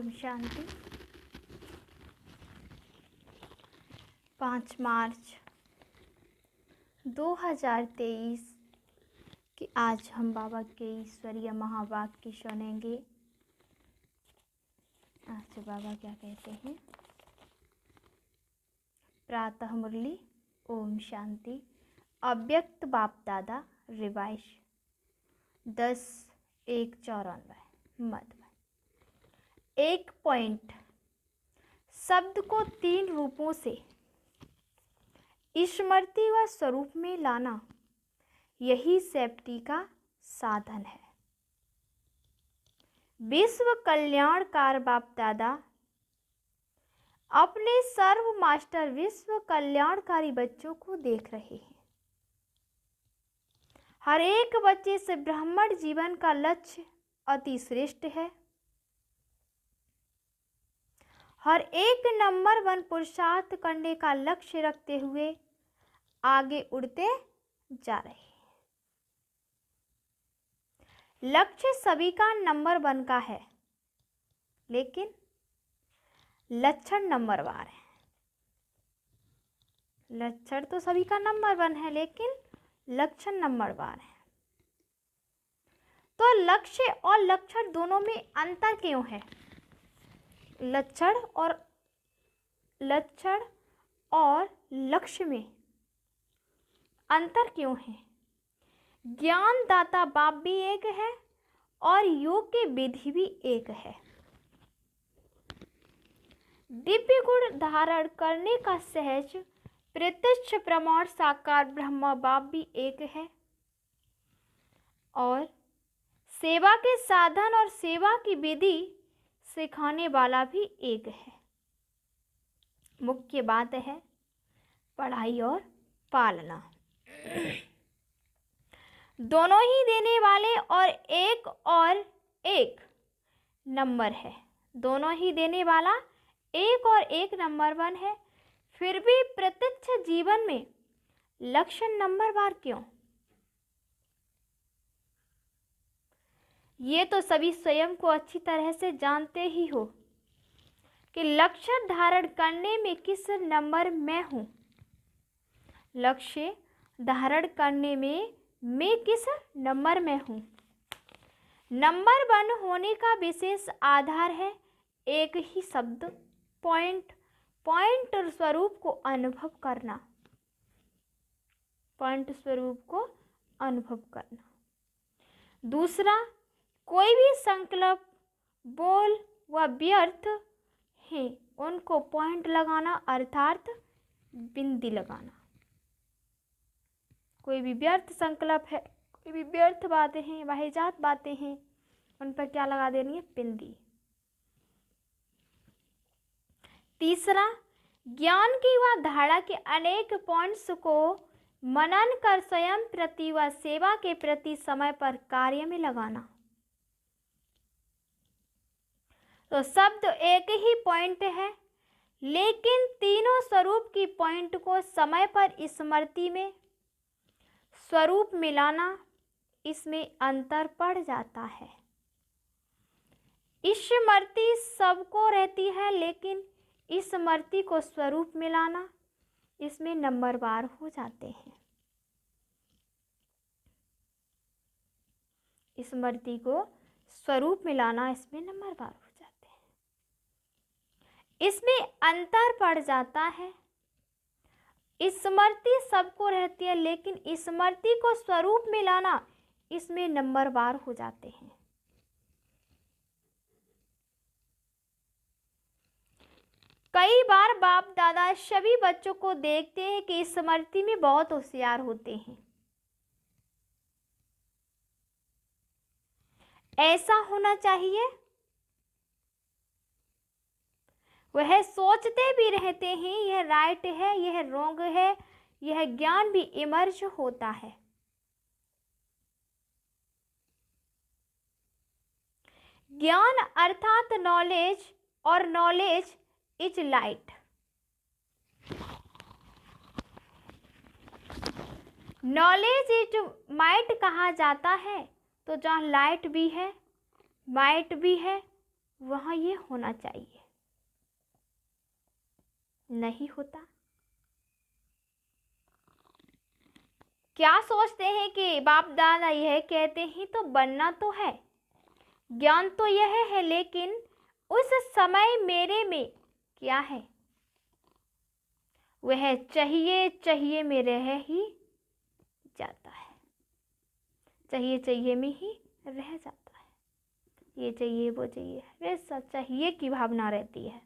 ओम शांति। 5 मार्च 2023 कि आज हम बाबा के ईश्वरीय महावाक्य सुनेंगे। आज बाबा क्या कहते हैं। प्रातः मुरली। ओम शांति। अव्यक्त बाप दादा रिवाइश 10-1-94 मध्य। 1 पॉइंट। शब्द को 3 रूपों से स्मृति व स्वरूप में लाना, यही सेफ्टी का साधन है। विश्व कल्याणकार बाप दादा अपने सर्व मास्टर विश्व कल्याणकारी बच्चों को देख रहे हैं। हर एक बच्चे से ब्राह्मण जीवन का लक्ष्य अति श्रेष्ठ है। हर एक नंबर 1 पुरुषार्थ करने का लक्ष्य रखते हुए आगे उड़ते जा रहे हैं। लक्ष्य सभी का नंबर 1 का है, लेकिन लक्षण नंबरवार है। लक्षण तो सभी का नंबर 1 है, लेकिन लक्षण नंबरवार है। तो लक्ष्य और लक्षण दोनों में अंतर क्यों है? लक्षण और लक्ष्य में अंतर क्यों है? ज्ञान दाता बाप भी एक है और योग की विधि भी एक है। दिव्य गुण धारण करने का सहज प्रत्यक्ष प्रमाण साकार ब्रह्मा बाप भी एक है और सेवा के साधन और सेवा की विधि सिखाने वाला भी एक है। मुख्य बात है पढ़ाई और पालना। दोनों ही देने वाले और एक नंबर है। दोनों ही देने वाला और एक नंबर 1 है। फिर भी प्रत्यक्ष जीवन में लक्षण नंबरवार क्यों? ये तो सभी स्वयं को अच्छी तरह से जानते ही हो कि लक्ष्य धारण करने में किस नंबर में हूँ। लक्ष्य धारण करने में मैं किस नंबर में हूँ। नंबर 1 होने का विशेष आधार है एक ही शब्द पॉइंट स्वरूप को अनुभव करना। पॉइंट स्वरूप को अनुभव करना। दूसरा, कोई भी संकल्प बोल व व्यर्थ है उनको पॉइंट लगाना अर्थात बिंदी लगाना। कोई भी व्यर्थ संकल्प है, कोई भी व्यर्थ बातें हैं, वाहियात बातें हैं, उन पर क्या लगा देनी है? बिंदी। तीसरा, ज्ञान की व धारणा के अनेक पॉइंट्स को मनन कर स्वयं प्रति व सेवा के प्रति समय पर कार्य में लगाना। तो शब्द एक ही पॉइंट है, लेकिन तीनों स्वरूप की पॉइंट को समय पर स्मृति में स्वरूप मिलाना, इसमें अंतर पड़ जाता है। स्मृति सबको रहती है, लेकिन स्मृति को स्वरूप मिलाना, इसमें नंबरवार हो जाते हैं। स्मृति को स्वरूप मिलाना, इसमें नंबरवार हो जाते हैं। इसमें अंतर पड़ जाता है। स्मृति सबको रहती है, लेकिन स्मृति को स्वरूप मिलाना, इसमें नंबरवार हो जाते हैं। कई बार बाप दादा सभी बच्चों को देखते हैं कि स्मृति में बहुत होशियार होते हैं। ऐसा होना चाहिए। वह सोचते भी रहते हैं यह राइट है, यह रॉन्ग है, यह ज्ञान भी इमर्ज होता है। ज्ञान अर्थात नॉलेज, और knowledge is light. Knowledge is might कहा जाता है। तो जहाँ लाइट भी है, माइट भी है, वहाँ ये होना चाहिए, नहीं होता। क्या सोचते हैं कि बाप दादा यह कहते हैं तो बनना तो है, ज्ञान तो यह है, लेकिन उस समय मेरे में क्या है, वह चाहिए चाहिए में रह ही जाता है, चाहिए चाहिए में ही रह जाता है। ये चाहिए वो चाहिए, वे सब चाहिए की भावना रहती है।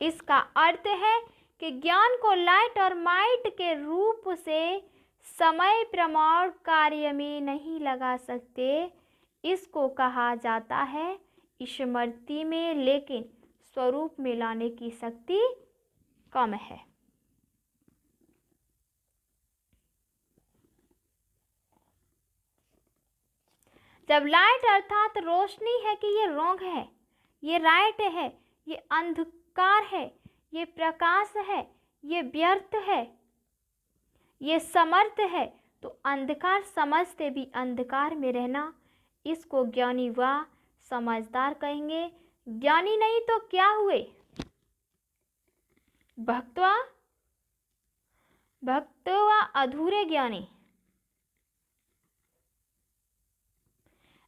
इसका अर्थ है कि ज्ञान को लाइट और माइट के रूप से समय प्रमाण कार्य में नहीं लगा सकते। इसको कहा जाता है स्मृति में, लेकिन स्वरूप में लाने की शक्ति कम है। जब लाइट अर्थात रोशनी है कि ये रॉन्ग है, ये राइट है, ये अंधकार है, ये प्रकाश है, ये व्यर्थ है, ये समर्थ है, तो अंधकार समझते भी अंधकार में रहना, इसको ज्ञानी व समझदार कहेंगे। ज्ञानी नहीं तो क्या हुए? भक्तवा अधूरे ज्ञानी।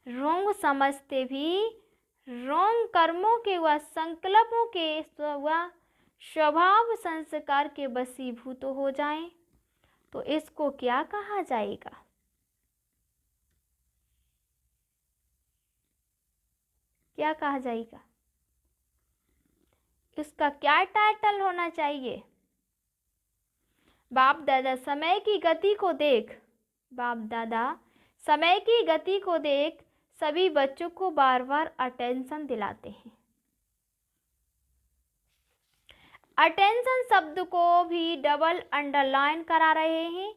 रोंग समझते भी रोंग कर्मों के व संकल्पों के व स्वभाव संस्कार के वशीभूत हो जाएं, तो इसको क्या कहा जाएगा? क्या कहा जाएगा? इसका क्या टाइटल होना चाहिए? बाप दादा समय की गति को देख, बाप दादा समय की गति को देख सभी बच्चों को बार बार अटेंशन दिलाते हैं। अटेंशन शब्द को भी डबल अंडरलाइन करा रहे हैं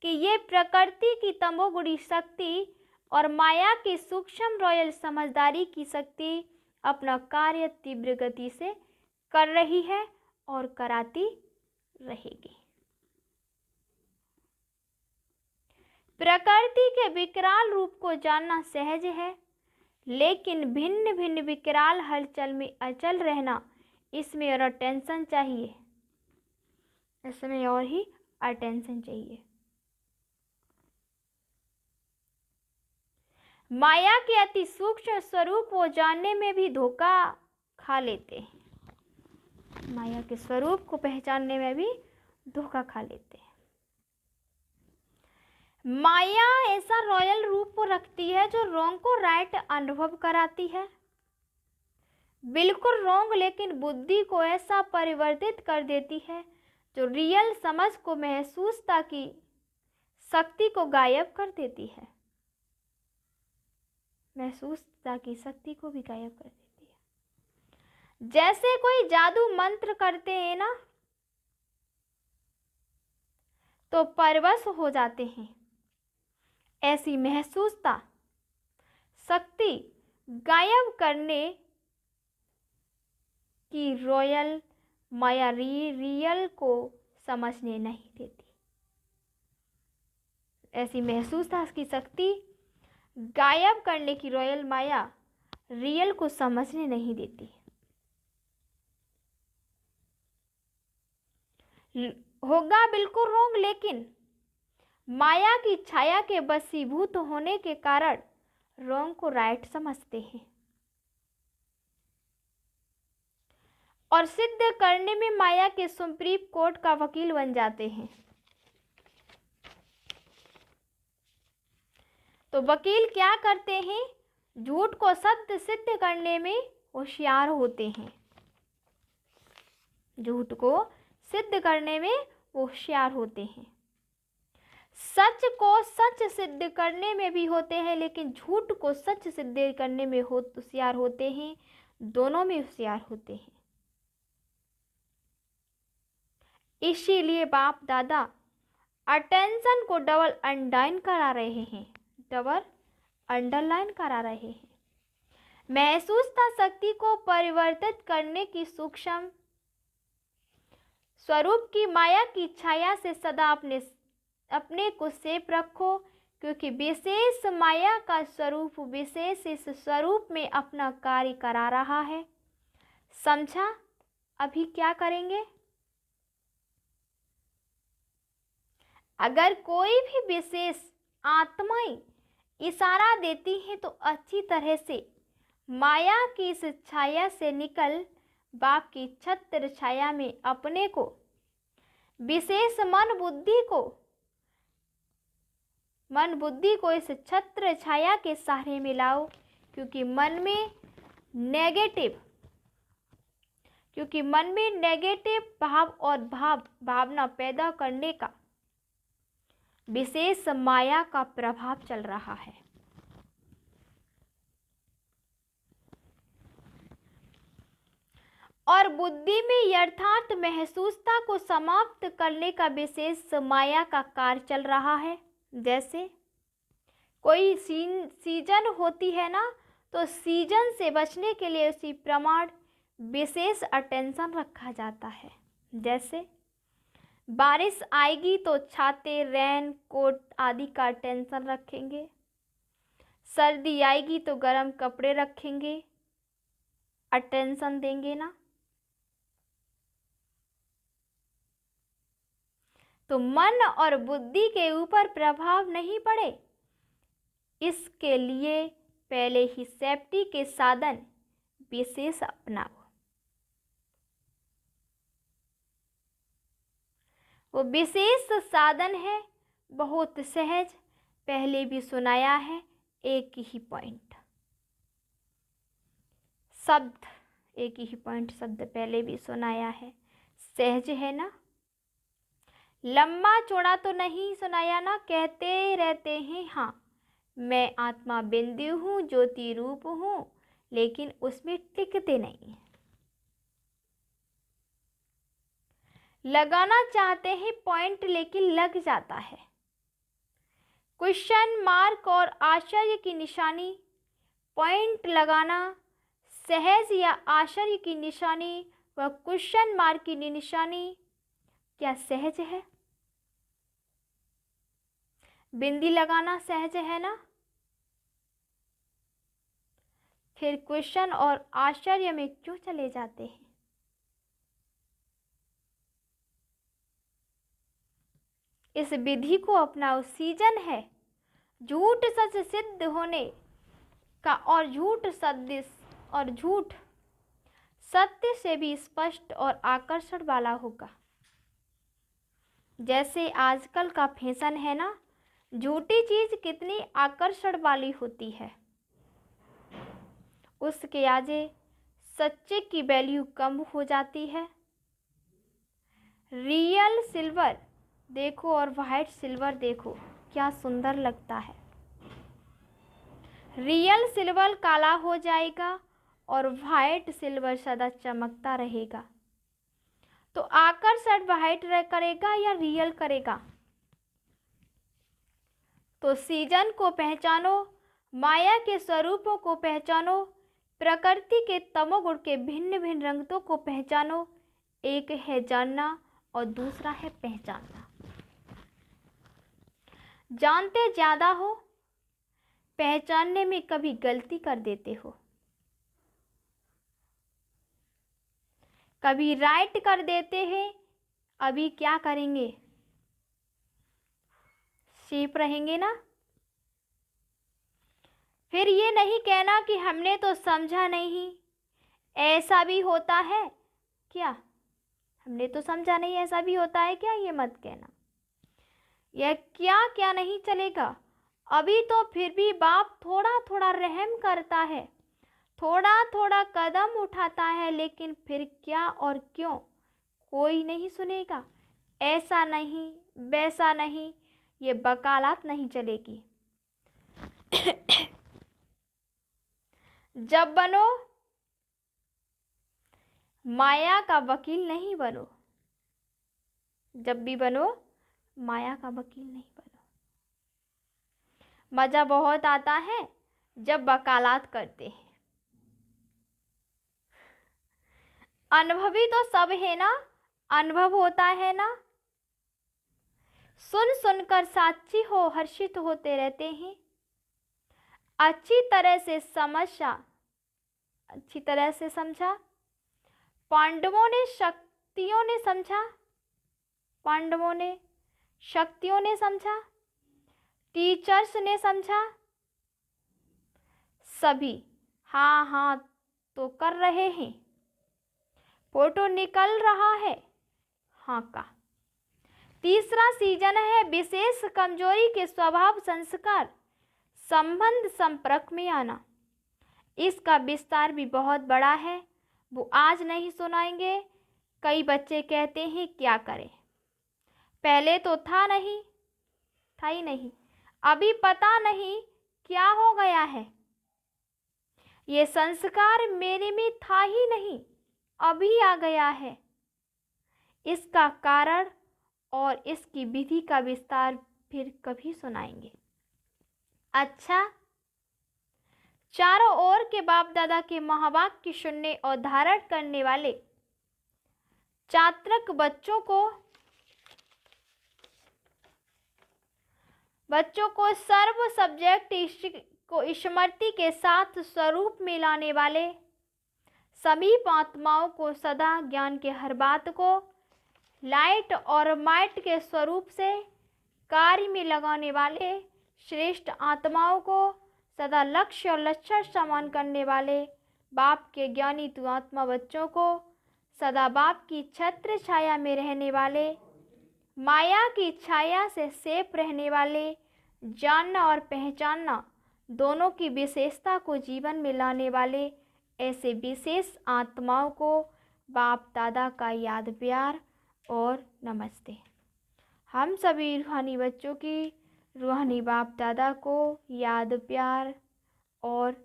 कि ये प्रकृति की तमोगुणी शक्ति और माया की सूक्ष्म रॉयल समझदारी की शक्ति अपना कार्य तीव्र गति से कर रही है और कराती रहेगी। प्रकृति के विकराल रूप को जानना सहज है, लेकिन भिन्न भिन्न विकराल हलचल में अचल रहना, इसमें और अटेंशन चाहिए, इसमें और ही अटेंशन चाहिए। माया के अति सूक्ष्म स्वरूप को जानने में भी धोखा खा लेते हैं, माया के स्वरूप को पहचानने में भी धोखा खा लेते हैं। माया ऐसा रॉयल रूप को रखती है जो रॉन्ग को राइट अनुभव कराती है, बिल्कुल रॉन्ग, लेकिन बुद्धि को ऐसा परिवर्तित कर देती है जो रियल समझ को महसूसता की शक्ति को गायब कर देती है, महसूसता की शक्ति को भी गायब कर देती है। जैसे कोई जादू मंत्र करते हैं ना, तो परवश हो जाते हैं, ऐसी महसूसता शक्ति गायब करने की रॉयल माया रियल को समझने नहीं देती, ऐसी महसूसता की शक्ति गायब करने की रॉयल माया रियल को समझने नहीं देती। होगा बिल्कुल रोंग, लेकिन माया की छाया के वशीभूत होने के कारण रोंग को राइट समझते हैं और सिद्ध करने में माया के सुप्रीम कोर्ट का वकील बन जाते हैं। तो वकील क्या करते हैं? झूठ को सत्य सिद्ध करने में होशियार होते हैं, झूठ को सिद्ध करने में होशियार होते हैं, सच को सच सिद्ध करने में भी होते हैं, लेकिन झूठ को सच सिद्ध करने में होशियार होते हैं, दोनों में होशियार होते हैं। इसीलिए बाप दादा अटेंशन को डबल अंडरलाइन करा रहे हैं, डबल अंडरलाइन करा रहे हैं। महसूसता शक्ति को परिवर्तित करने की सूक्ष्म स्वरूप की माया की छाया से सदा अपने को सेफ रखो, क्योंकि विशेष माया का स्वरूप विशेष इस स्वरूप में अपना कार्य करा रहा है। समझा? अभी क्या करेंगे? अगर कोई भी विशेष आत्माएं इशारा देती हैं तो अच्छी तरह से माया की इस छाया से निकल बाप की छत्र छाया में अपने को विशेष मन बुद्धि को इस छत्र छाया के सहारे में लाओ, क्योंकि मन में नेगेटिव भाव और भावना पैदा करने का विशेष माया का प्रभाव चल रहा है। और बुद्धि में यथार्थ महसूसता को समाप्त करने का विशेष माया का कार्य चल रहा है। जैसे कोई सीजन होती है ना, तो सीजन से बचने के लिए उसी प्रमाण विशेष अटेंशन रखा जाता है। जैसे बारिश आएगी तो छाते, रेन कोट आदि का अटेंशन रखेंगे। सर्दी आएगी तो गर्म कपड़े रखेंगे, अटेंशन देंगे ना। तो मन और बुद्धि के ऊपर प्रभाव नहीं पड़े, इसके लिए पहले ही सेफ्टी के साधन विशेष अपनाओ। वो विशेष साधन है, बहुत सहज, पहले भी सुनाया है। एक ही पॉइंट शब्द, एक ही पॉइंट शब्द पहले भी सुनाया है। सहज है ना, लंबा चौड़ा तो नहीं सुनाया ना। कहते रहते हैं हाँ मैं आत्मा बिंदु हूँ, ज्योति रूप हूँ, लेकिन उसमें टिकते नहीं। लगाना चाहते हैं पॉइंट, लेकिन लग जाता है। क्वेश्चन मार्क और आश्चर्य की निशानी, पॉइंट लगाना सहज या आश्चर्य की निशानी व क्वेश्चन मार्क की निशानी क्या सहज है? बिंदी लगाना सहज है ना, फिर क्वेश्चन और आश्चर्य में क्यों चले जाते हैं? इस विधि को अपनाओ। सीजन है झूठ सच सिद्ध होने का, और झूठ सत्य से भी स्पष्ट और आकर्षण वाला होगा। जैसे आजकल का फैशन है ना, झूठी चीज कितनी आकर्षण वाली होती है, उसके आगे सच्चे की वैल्यू कम हो जाती है। रियल सिल्वर देखो और वाइट सिल्वर देखो, क्या सुंदर लगता है। रियल सिल्वर काला हो जाएगा और वाइट सिल्वर सदा चमकता रहेगा। तो आकर्षण वाइट करेगा या रियल करेगा? तो सीजन को पहचानो, माया के स्वरूपों को पहचानो, प्रकृति के तमोगुण के भिन्न भिन्न रंगों को पहचानो। एक है जानना और दूसरा है पहचानना। जानते ज्यादा हो, पहचानने में कभी गलती कर देते हो, कभी राइट कर देते हैं। अभी क्या करेंगे? सेफ रहेंगे ना। फिर ये नहीं कहना कि हमने तो समझा नहीं, ऐसा भी होता है क्या? हमने तो समझा नहीं, ऐसा भी होता है क्या? ये मत कहना। यह क्या क्या नहीं चलेगा। अभी तो फिर भी बाप थोड़ा थोड़ा रहम करता है, थोड़ा थोड़ा कदम उठाता है, लेकिन फिर क्या और क्यों कोई नहीं सुनेगा। ऐसा नहीं, वैसा नहीं, ये वकालत नहीं चलेगी। जब बनो, माया का वकील नहीं बनो। जब भी बनो, माया का वकील नहीं बनो। मजा बहुत आता है जब वकालत करते हैं। अनुभवी तो सब है ना, अनुभव होता है ना। सुन सुनकर साक्षी हो हर्षित होते रहते हैं। अच्छी तरह से समझा। पांडवों ने शक्तियों ने समझा। टीचर्स ने समझा। सभी हाँ हाँ तो कर रहे हैं। फोटो निकल रहा है हाँ का। तीसरा सीजन है विशेष कमजोरी के स्वभाव संस्कार संबंध संपर्क में आना। इसका विस्तार भी बहुत बड़ा है, वो आज नहीं सुनाएंगे। कई बच्चे कहते हैं क्या करें, पहले तो था ही नहीं, अभी पता नहीं क्या हो गया है। ये संस्कार मेरे में था ही नहीं, अभी आ गया है। इसका कारण और इसकी विधि का विस्तार फिर कभी सुनाएंगे। अच्छा, चारों ओर के बाप दादा के महावाक्य सुनने और धारण करने वाले चात्रक बच्चों को सर्व सब्जेक्ट को स्मृति के साथ स्वरूप में लाने वाले सभी आत्माओं को सदा ज्ञान के हर बात को लाइट और माइट के स्वरूप से कार्य में लगाने वाले श्रेष्ठ आत्माओं को सदा लक्ष्य और लक्षण समान करने वाले बाप के ज्ञानी तु आत्मा बच्चों को सदा बाप की छत्र छाया में रहने वाले माया की छाया से सेफ रहने वाले जानना और पहचानना दोनों की विशेषता को जीवन में लाने वाले ऐसे विशेष आत्माओं को बाप दादा का याद प्यार और नमस्ते। हम सभी रूहानी बच्चों की रूहानी बाप दादा को याद प्यार और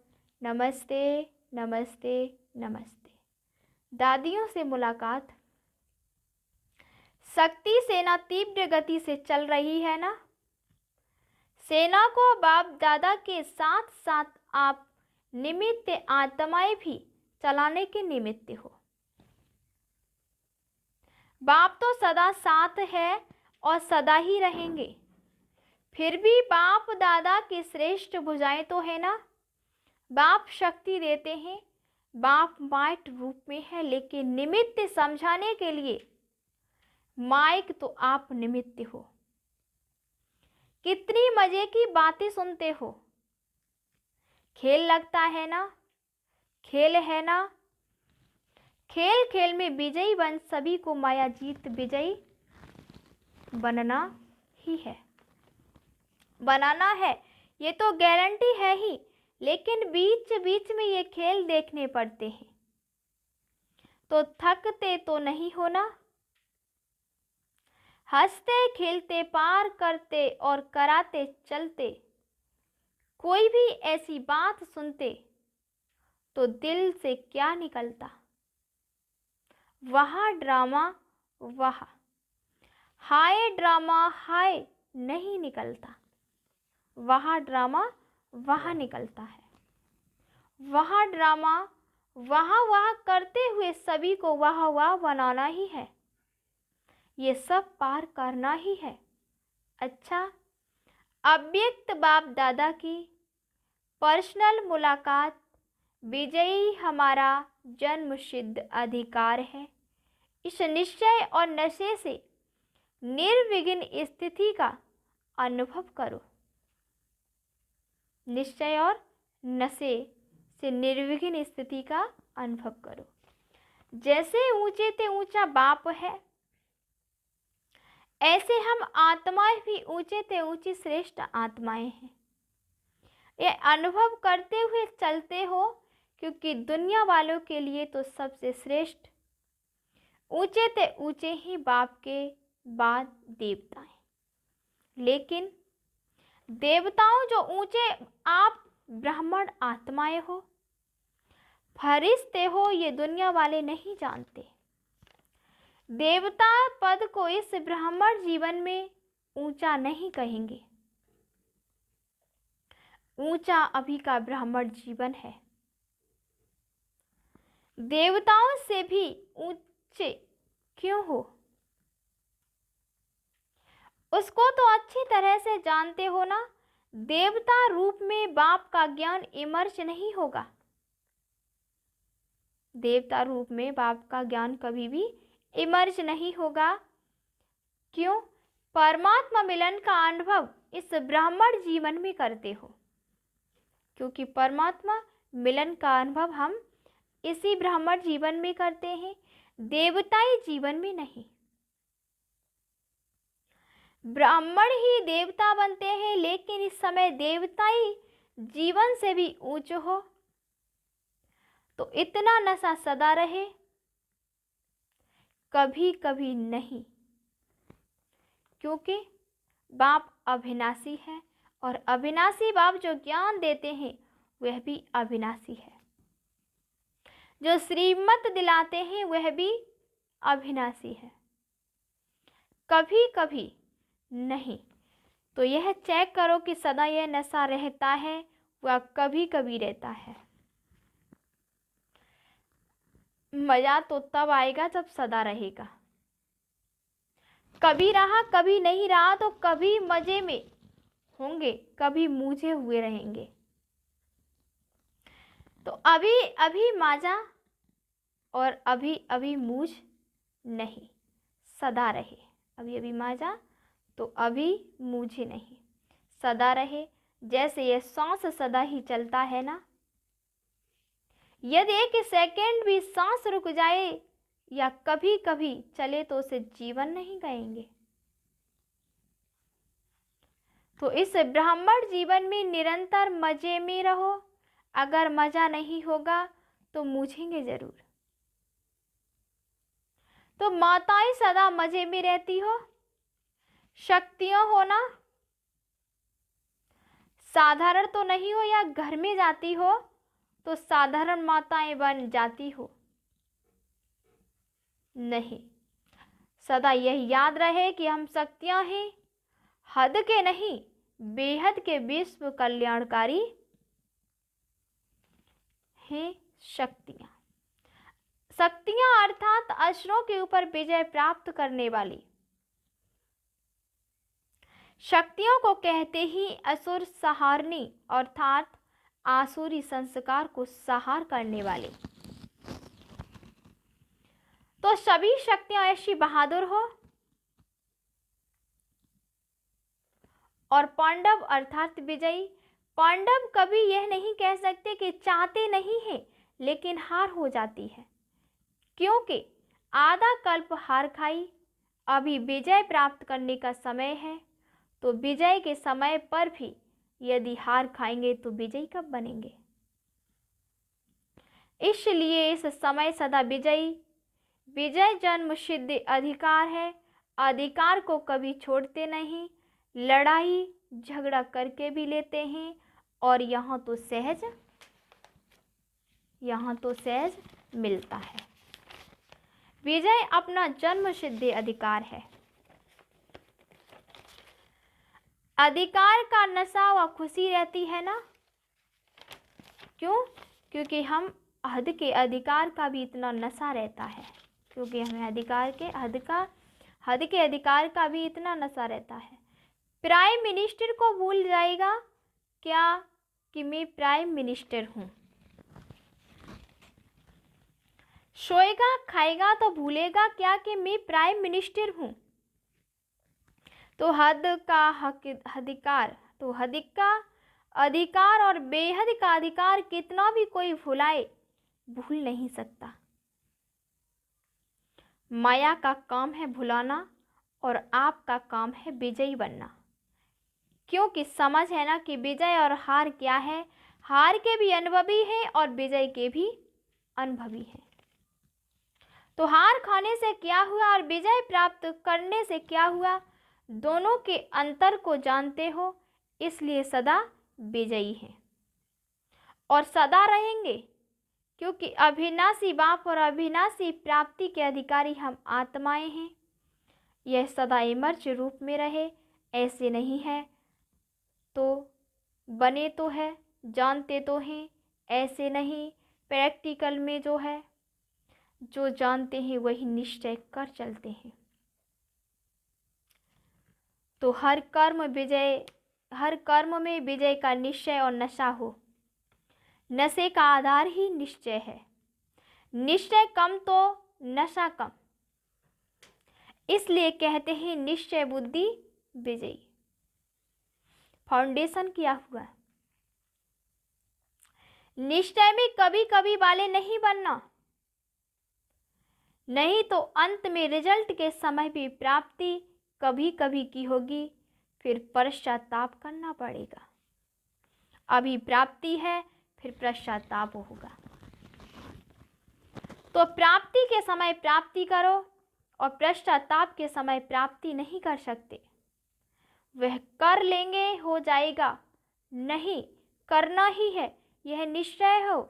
नमस्ते नमस्ते नमस्ते। दादियों से मुलाकात। शक्ति सेना तीव्र गति से चल रही है ना। सेना को बाप दादा के साथ साथ आप निमित्त आत्माएं भी चलाने के निमित्त हो। बाप तो सदा साथ है और सदा ही रहेंगे, फिर भी बाप दादा की श्रेष्ठ भुजाएं तो है ना। बाप शक्ति देते हैं, बाप माइट रूप में है, लेकिन निमित्त समझाने के लिए माइक तो आप निमित्त हो। कितनी मजे की बातें सुनते हो। खेल लगता है ना, खेल है ना। खेल खेल में विजयी बन सभी को माया जीत विजयी बनना ही है, बनाना है, ये तो गारंटी है ही। लेकिन बीच बीच में ये खेल देखने पड़ते हैं, तो थकते तो नहीं हो ना। हंसते खेलते पार करते और कराते चलते, कोई भी ऐसी बात सुनते तो दिल से क्या निकलता। वहाँ ड्रामा वहाँ हाय ड्रामा हाय नहीं निकलता, वहाँ ड्रामा वहाँ निकलता है। वहाँ ड्रामा वहाँ करते हुए सभी को वाह बनाना ही है, ये सब पार करना ही है। अच्छा, अव्यक्त बाप दादा की पर्सनल मुलाकात विजयी हमारा जन्म सिद्ध अधिकार है। इस निश्चय और नशे से निर्विघ्न स्थिति का अनुभव करो। निश्चय और नशे से निर्विघ्न स्थिति का अनुभव करो। जैसे ऊंचे ते ऊंचा बाप है, ऐसे हम आत्माएं भी ऊंचे ते ऊंची श्रेष्ठ आत्माएं हैं। ये अनुभव करते हुए चलते हो, क्योंकि दुनिया वालों के लिए तो सबसे श्रेष्ठ ऊंचे ते ऊंचे ही बाप के बाद देवता हैं। लेकिन देवताओं जो ऊंचे आप ब्राह्मण आत्माएं हो, फरिश्ते हो, ये दुनिया वाले नहीं जानते। देवता पद को इस ब्राह्मण जीवन में ऊंचा नहीं कहेंगे। ऊंचा अभी का ब्राह्मण जीवन है। देवताओं से भी ऊंचे क्यों हो? उसको तो अच्छी तरह से जानते हो ना, देवता रूप में बाप का ज्ञान इमर्ज नहीं होगा। देवता रूप में बाप का ज्ञान कभी भी इमर्ज नहीं होगा। क्यों? परमात्मा मिलन का अनुभव इस ब्राह्मण जीवन में करते हो, क्योंकि परमात्मा मिलन का अनुभव हम इसी ब्राह्मण जीवन में करते हैं, देवताई जीवन में नहीं। ब्राह्मण ही देवता बनते हैं, लेकिन इस समय देवताई जीवन से भी ऊंच हो, तो इतना नशा सदा रहे, कभी कभी नहीं, क्योंकि बाप अविनाशी है और अविनाशी बाप जो ज्ञान देते हैं वह भी अविनाशी है, जो श्रीमत दिलाते हैं वह भी अविनाशी है, कभी कभी नहीं। तो यह चेक करो कि सदा यह नशा रहता है वह कभी कभी रहता है। मजा तो तब आएगा जब सदा रहेगा। कभी रहा कभी नहीं रहा तो कभी मजे में होंगे, कभी मूझे हुए रहेंगे। तो अभी अभी माजा और अभी अभी मूझ नहीं, सदा रहे। अभी अभी माजा तो अभी मूझे नहीं, सदा रहे। जैसे ये सांस सदा ही चलता है ना, यदि एक सेकंड भी सांस रुक जाए या कभी कभी चले तो उसे जीवन नहीं कहेंगे। तो इस ब्राह्मण जीवन में निरंतर मजे में रहो। अगर मजा नहीं होगा तो मूझेंगे जरूर। तो माताएं सदा मजे में रहती हो, शक्तियां हो ना, साधारण तो नहीं हो, या घर में जाती हो तो साधारण माताएं बन जाती हो नहीं। सदा यह याद रहे कि हम शक्तियां हैं, हद के नहीं, बेहद के विश्व कल्याणकारी हैं शक्तियां। शक्तियां अर्थात असुरों के ऊपर विजय प्राप्त करने वाली शक्तियों को कहते ही असुर संहारनी, अर्थात आसुरी संस्कार को संहार करने वाले। तो सभी शक्तियां ऐसी बहादुर हो। और पांडव अर्थात विजयी। पांडव कभी यह नहीं कह सकते कि चाहते नहीं हैं, लेकिन हार हो जाती है, क्योंकि आधा कल्प हार खाई, अभी विजय प्राप्त करने का समय है। तो विजय के समय पर भी यदि हार खाएंगे तो विजयी कब बनेंगे? इसलिए इस समय सदा विजयी। विजय जन्म सिद्ध अधिकार है, अधिकार को कभी छोड़ते नहीं, लड़ाई झगड़ा करके भी लेते हैं। और यहाँ तो सहज मिलता है। विजय अपना जन्म सिद्ध अधिकार है। अधिकार का नशा व खुशी रहती है ना, क्यों? क्योंकि हम हद के अधिकार का भी इतना नशा रहता है, क्योंकि हमें हद के अधिकार का भी इतना नशा रहता है। प्राइम मिनिस्टर को भूल जाएगा क्या कि मैं प्राइम मिनिस्टर हूं? सोएगा खाएगा तो भूलेगा क्या कि मैं प्राइम मिनिस्टर हूं? तो हद का अधिकार और बेहद का अधिकार कितना भी कोई भुलाए, भूल नहीं सकता। माया का काम है भुलाना और आपका काम है विजयी बनना, क्योंकि समझ है ना कि विजय और हार क्या है। हार के भी अनुभवी हैं और विजय के भी अनुभवी हैं। तो हार खाने से क्या हुआ और विजय प्राप्त करने से क्या हुआ, दोनों के अंतर को जानते हो, इसलिए सदा विजयी हैं और सदा रहेंगे, क्योंकि अविनाशी बाप और अविनाशी प्राप्ति के अधिकारी हम आत्माएं हैं। यह सदा इमर्च रूप में रहे, ऐसे नहीं है तो बने तो है, जानते तो हैं, ऐसे नहीं। प्रैक्टिकल में जो है, जो जानते हैं वही निश्चय कर चलते हैं। तो हर कर्म में विजय का निश्चय और नशा हो। नशे का आधार ही निश्चय है। निश्चय कम तो नशा कम, इसलिए कहते हैं निश्चय बुद्धि विजयी। फाउंडेशन किया हुआ। निश्चय में कभी कभी वाले नहीं बनना, नहीं तो अंत में रिजल्ट के समय भी प्राप्ति कभी कभी की होगी, फिर पश्चाताप करना पड़ेगा। अभी प्राप्ति है, फिर पश्चाताप होगा। तो प्राप्ति के समय प्राप्ति करो और पश्चाताप के समय प्राप्ति नहीं कर सकते। वह कर लेंगे हो जाएगा, नहीं करना ही है, यह निश्चय हो।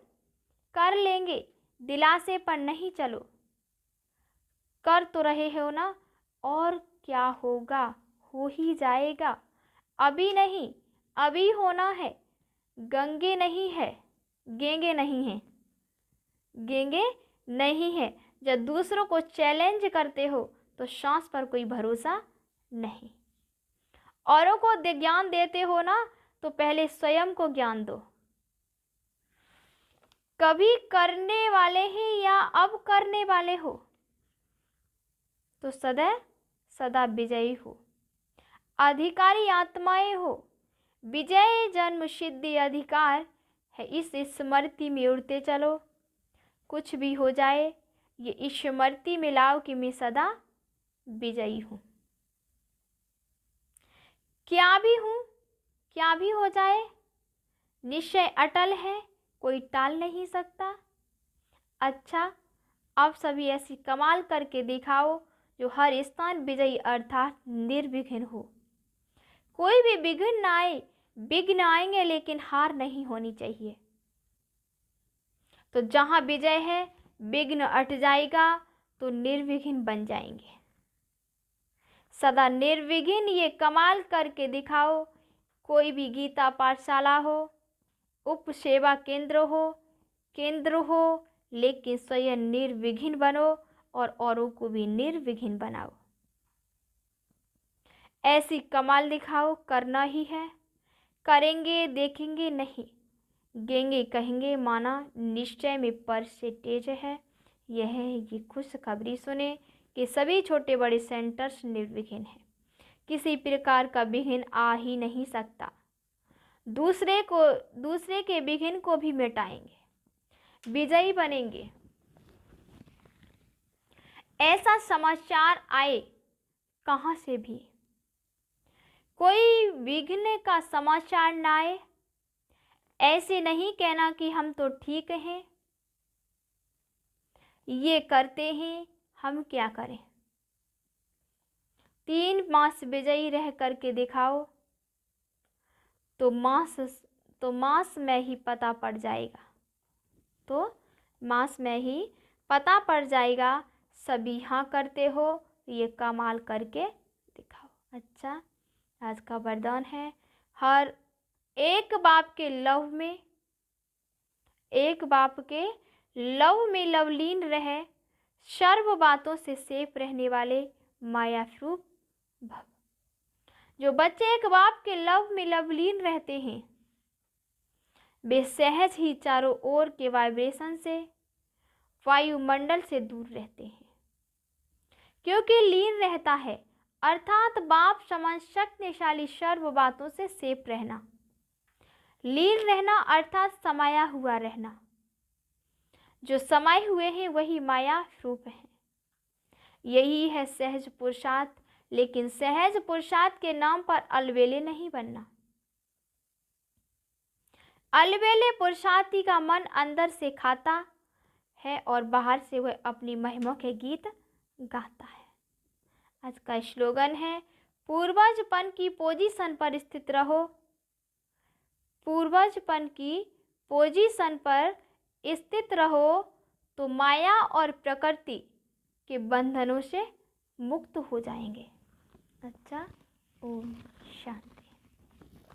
कर लेंगे, दिलासे पर नहीं चलो। कर तो रहे हो ना, और क्या होगा, हो ही जाएगा। अभी नहीं, अभी होना है। गंगे नहीं है, गेंगे नहीं है, गेंगे नहीं है। जब दूसरों को चैलेंज करते हो तो सांस पर कोई भरोसा नहीं। औरों को ज्ञान देते हो ना, तो पहले स्वयं को ज्ञान दो। कभी करने वाले हैं या अब करने वाले हो, तो सदा विजयी हो। अधिकारी आत्माएं हो। विजय जन्म सिद्धि अधिकार है, इस स्मृति में उड़ते चलो। कुछ भी हो जाए, ये स्मृति में लाओ कि मैं सदा विजयी हूँ। क्या भी हूँ, क्या भी हो जाए, निश्चय अटल है, कोई टाल नहीं सकता। अच्छा, अब सभी ऐसी कमाल करके दिखाओ जो हर स्थान विजयी अर्थात निर्विघ्न हो। कोई भी विघ्न ना आए, विघ्न आएंगे लेकिन हार नहीं होनी चाहिए। तो जहां विजय है, विघ्न हट जाएगा तो निर्विघ्न बन जाएंगे। सदा निर्विघ्न ये कमाल करके दिखाओ। कोई भी गीता पाठशाला हो, उप सेवा केंद्र हो, लेकिन स्वयं निर्विघ्न बनो और औरों को भी निर्विघ्न बनाओ। ऐसी कमाल दिखाओ, करना ही है। करेंगे देखेंगे नहीं, गेंगे कहेंगे माना निश्चय में परसेंटेज है। ये खुशखबरी सुने कि सभी छोटे बड़े सेंटर्स निर्विघ्न हैं। किसी प्रकार का विघ्न आ ही नहीं सकता। दूसरे के विघ्न को भी मिटाएंगे, विजयी बनेंगे। ऐसा समाचार आए कहां से भी, कोई विघ्न का समाचार ना आए। ऐसे नहीं कहना कि हम तो ठीक हैं, ये करते हैं, हम क्या करें। 3 मास विजयी रह करके दिखाओ, तो मास में ही पता पड़ जाएगा। तो मास में ही पता पड़ जाएगा। सभी हाँ करते हो, ये कमाल करके दिखाओ। अच्छा, आज का वरदान है, हर एक बाप के लव में लवलीन रहे, सर्व बातों से सेफ रहने वाले मायारूप भव। जो बच्चे एक बाप के लव में लवलीन रहते हैं, वे सहज ही चारों ओर के वाइब्रेशन से, वायुमंडल से दूर रहते हैं। क्योंकि लीन रहता है अर्थात बाप समान शक्तिशाली सर्व बातों से सेफ रहना। लीन रहना अर्थात समाया हुआ रहना। जो समाये हुए हैं वही माया रूप है। यही है सहज पुरुषार्थ। लेकिन सहज पुरुषार्थ के नाम पर अलबेले नहीं बनना। अलबेले पुरुषार्थी का मन अंदर से खाता है और बाहर से वह अपनी महिमा के गीत गाता है। आज का स्लोगन है, पूर्वजपन की पोजीशन पर स्थित रहो। पूर्वजपन की पोजीशन पर स्थित रहो तो माया और प्रकृति के बंधनों से मुक्त हो जाएंगे। अच्छा, ओम।